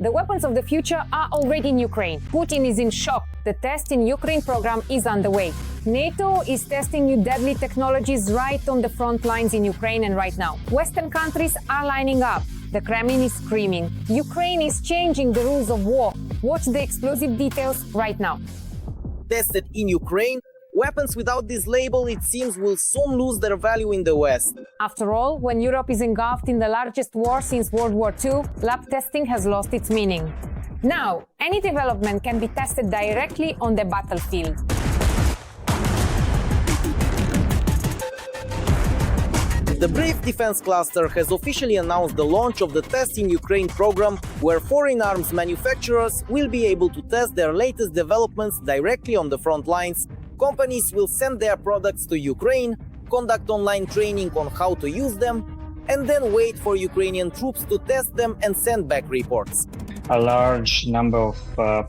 The weapons of the future are already in Ukraine. Putin is in shock. The test in Ukraine program is underway. NATO is testing new deadly technologies right on the front lines in Ukraine and right now. Western countries are lining up. The Kremlin is screaming. Ukraine is changing the rules of war. Watch the explosive details right now. Tested in Ukraine, weapons without this label, it seems, will soon lose their value in the West. After all, when Europe is engulfed in the largest war since World War II, lab testing has lost its meaning. Now, any development can be tested directly on the battlefield. The Brave Defense Cluster has officially announced the launch of the Test in Ukraine program, where foreign arms manufacturers will be able to test their latest developments directly on the front lines. Companies will send their products to Ukraine, conduct online training on how to use them, and then wait for Ukrainian troops to test them and send back reports. A large number of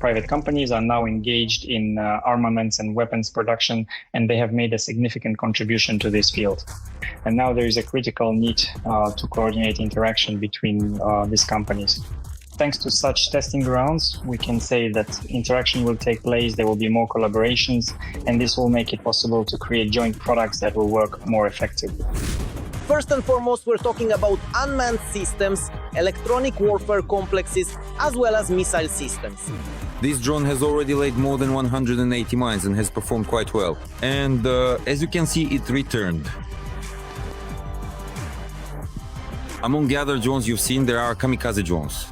private companies are now engaged in armaments and weapons production, and they have made a significant contribution to this field. And now there is a critical need to coordinate interaction between these companies. Thanks to such testing grounds, we can say that interaction will take place, there will be more collaborations, and this will make it possible to create joint products that will work more effectively. First and foremost, we're talking about unmanned systems, electronic warfare complexes, as well as missile systems. This drone has already laid more than 180 mines and has performed quite well. And as you can see, it returned. Among the other drones you've seen, there are kamikaze drones.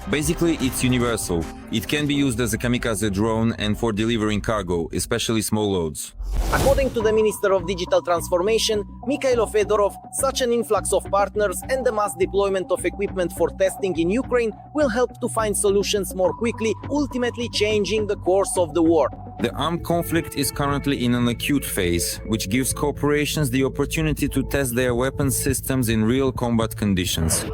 Basically, it's universal. It can be used as a kamikaze drone and for delivering cargo, especially small loads. According to the Minister of Digital Transformation, Mikhail Fedorov, such an influx of partners and the mass deployment of equipment for testing in Ukraine will help to find solutions more quickly, ultimately changing the course of the war. The armed conflict is currently in an acute phase, which gives corporations the opportunity to test their weapons systems in real combat conditions.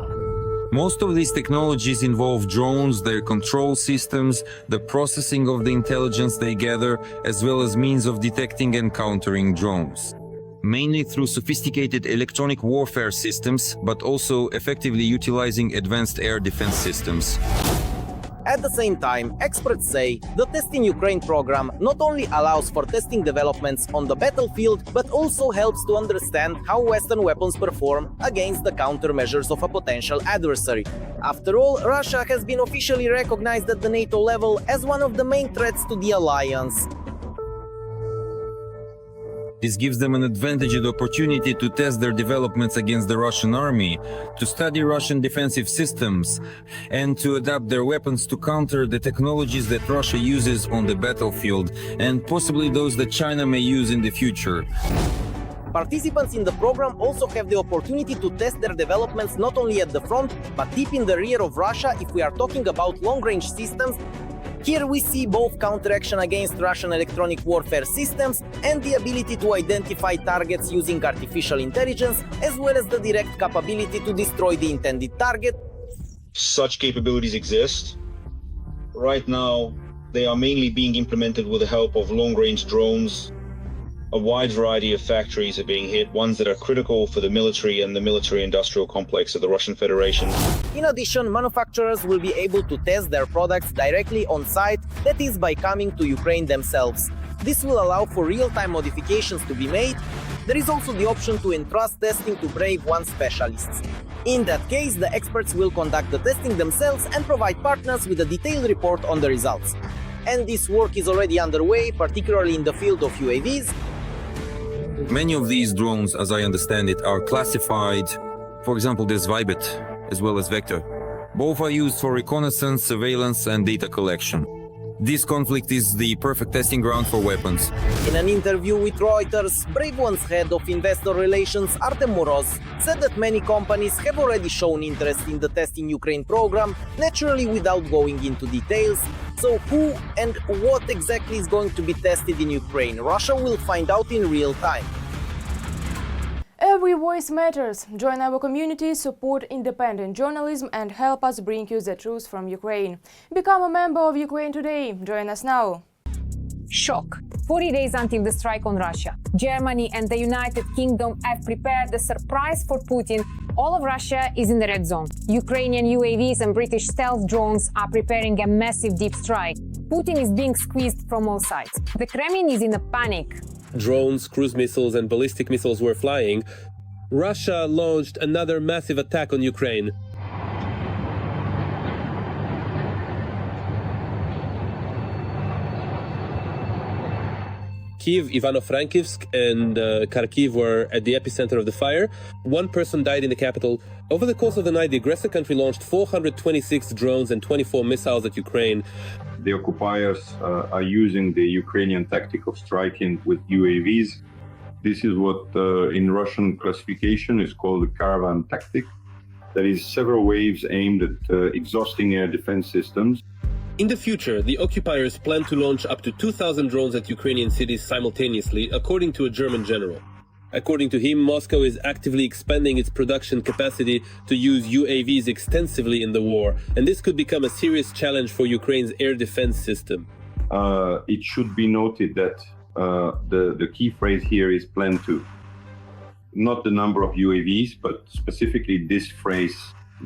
Most of these technologies involve drones, their control systems, the processing of the intelligence they gather, as well as means of detecting and countering drones. Mainly through sophisticated electronic warfare systems, but also effectively utilizing advanced air defense systems. At the same time, experts say the Test in Ukraine program not only allows for testing developments on the battlefield, but also helps to understand how Western weapons perform against the countermeasures of a potential adversary. After all, Russia has been officially recognized at the NATO level as one of the main threats to the alliance. This gives them an advantaged opportunity to test their developments against the Russian army, to study Russian defensive systems, and to adapt their weapons to counter the technologies that Russia uses on the battlefield, and possibly those that China may use in the future. Participants in the program also have the opportunity to test their developments not only at the front, but deep in the rear of Russia if we are talking about long-range systems. Here we see both counteraction against Russian electronic warfare systems and the ability to identify targets using artificial intelligence, as well as the direct capability to destroy the intended target. Such capabilities exist. Right now, they are mainly being implemented with the help of long-range drones. A wide variety of factories are being hit, ones that are critical for the military and the military-industrial complex of the Russian Federation. In addition, manufacturers will be able to test their products directly on site, that is, by coming to Ukraine themselves. This will allow for real-time modifications to be made. There is also the option to entrust testing to Brave One specialists. In that case, the experts will conduct the testing themselves and provide partners with a detailed report on the results. And this work is already underway, particularly in the field of UAVs. Many of these drones, as I understand it, are classified. For example, there's Vibet, as well as Vector. Both are used for reconnaissance, surveillance, and data collection. This conflict is the perfect testing ground for weapons. In an interview with Reuters, Brave One's head of investor relations, Artem Moroz, said that many companies have already shown interest in the Test in Ukraine program, naturally without going into details. So who and what exactly is going to be tested in Ukraine? Russia will find out in real time. Every voice matters. Join our community, support independent journalism and help us bring you the truth from Ukraine. Become a member of Ukraine Today. Join us now. Shock. 40 days until the strike on Russia. Germany and the United Kingdom have prepared a surprise for Putin. All of Russia is in the red zone. Ukrainian UAVs and British stealth drones are preparing a massive deep strike. Putin is being squeezed from all sides. The Kremlin is in a panic. Drones, cruise missiles, and ballistic missiles were flying. Russia launched another massive attack on Ukraine. Kyiv, Ivano-Frankivsk, and Kharkiv were at the epicenter of the fire. One person died in the capital. Over the course of the night, the aggressor country launched 426 drones and 24 missiles at Ukraine. The occupiers are using the Ukrainian tactic of striking with UAVs. This is what in Russian classification is called the caravan tactic. That is several waves aimed at exhausting air defense systems. In the future, the occupiers plan to launch up to 2,000 drones at Ukrainian cities simultaneously, according to a German general. According to him, Moscow is actively expanding its production capacity to use UAVs extensively in the war, and this could become a serious challenge for Ukraine's air defense system. It should be noted that the key phrase here is plan to. Not the number of UAVs, but specifically this phrase,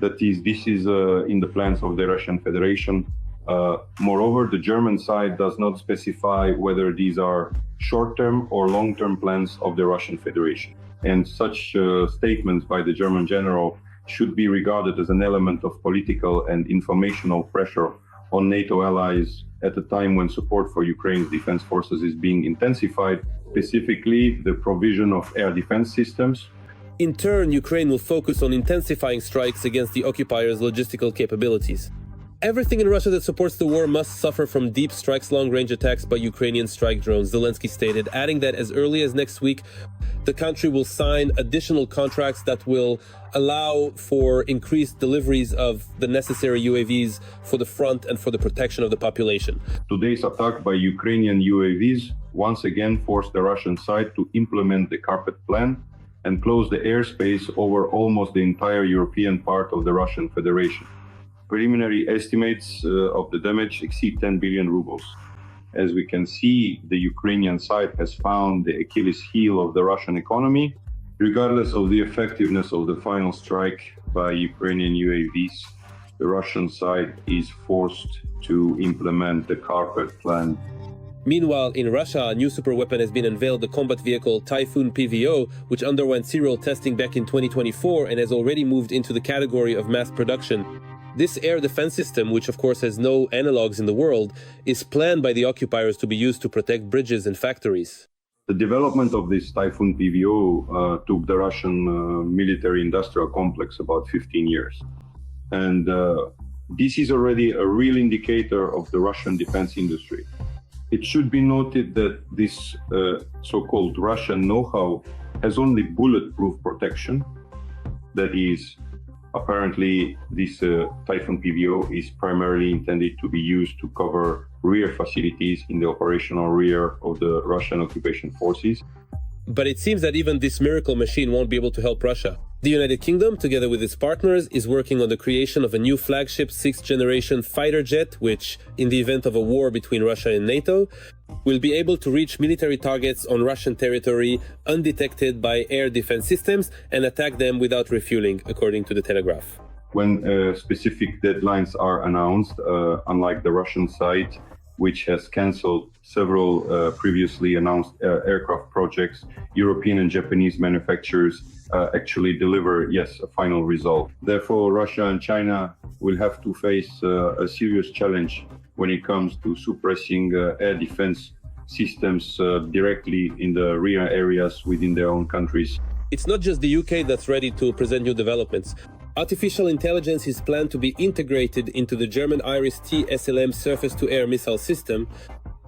that is, this is in the plans of the Russian Federation. Moreover, the German side does not specify whether these are short-term or long-term plans of the Russian Federation. And such statements by the German general should be regarded as an element of political and informational pressure on NATO allies at a time when support for Ukraine's defense forces is being intensified, specifically the provision of air defense systems. In turn, Ukraine will focus on intensifying strikes against the occupiers' logistical capabilities. Everything in Russia that supports the war must suffer from deep strikes, long-range attacks by Ukrainian strike drones, Zelensky stated, adding that as early as next week, the country will sign additional contracts that will allow for increased deliveries of the necessary UAVs for the front and for the protection of the population. Today's attack by Ukrainian UAVs once again forced the Russian side to implement the carpet plan and close the airspace over almost the entire European part of the Russian Federation. Preliminary estimates of the damage exceed 10 billion rubles. As we can see, the Ukrainian side has found the Achilles heel of the Russian economy. Regardless of the effectiveness of the final strike by Ukrainian UAVs, the Russian side is forced to implement the carpet plan. Meanwhile, in Russia, a new superweapon has been unveiled, the combat vehicle Typhoon PVO, which underwent serial testing back in 2024 and has already moved into the category of mass production. This air defense system, which of course has no analogs in the world, is planned by the occupiers to be used to protect bridges and factories. The development of this Typhoon PVO took the Russian military-industrial complex about 15 years. And this is already a real indicator of the Russian defense industry. It should be noted that this so-called Russian know-how has only bulletproof protection. That is, apparently, this Typhoon PVO is primarily intended to be used to cover rear facilities in the operational rear of the Russian occupation forces. But it seems that even this miracle machine won't be able to help Russia. The United Kingdom, together with its partners, is working on the creation of a new flagship sixth-generation fighter jet, which, in the event of a war between Russia and NATO, will be able to reach military targets on Russian territory undetected by air defense systems and attack them without refueling, according to the Telegraph. When specific deadlines are announced, unlike the Russian side, which has cancelled several previously announced aircraft projects, European and Japanese manufacturers actually deliver, yes, a final result. Therefore, Russia and China will have to face a serious challenge when it comes to suppressing air defense systems directly in the rear areas within their own countries. It's not just the UK that's ready to present new developments. Artificial intelligence is planned to be integrated into the German IRIS-T SLM surface-to-air missile system.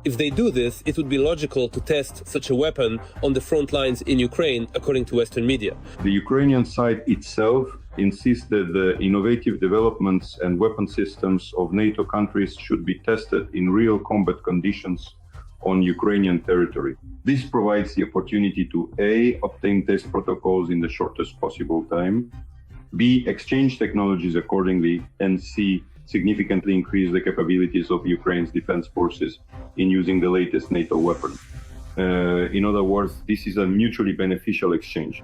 If they do this, it would be logical to test such a weapon on the front lines in Ukraine, according to Western media. The Ukrainian side itself insists that the innovative developments and weapon systems of NATO countries should be tested in real combat conditions on Ukrainian territory. This provides the opportunity to A, obtain test protocols in the shortest possible time, B, exchange technologies accordingly, and C, significantly increase the capabilities of Ukraine's defense forces in using the latest NATO weapon. In other words, this is a mutually beneficial exchange.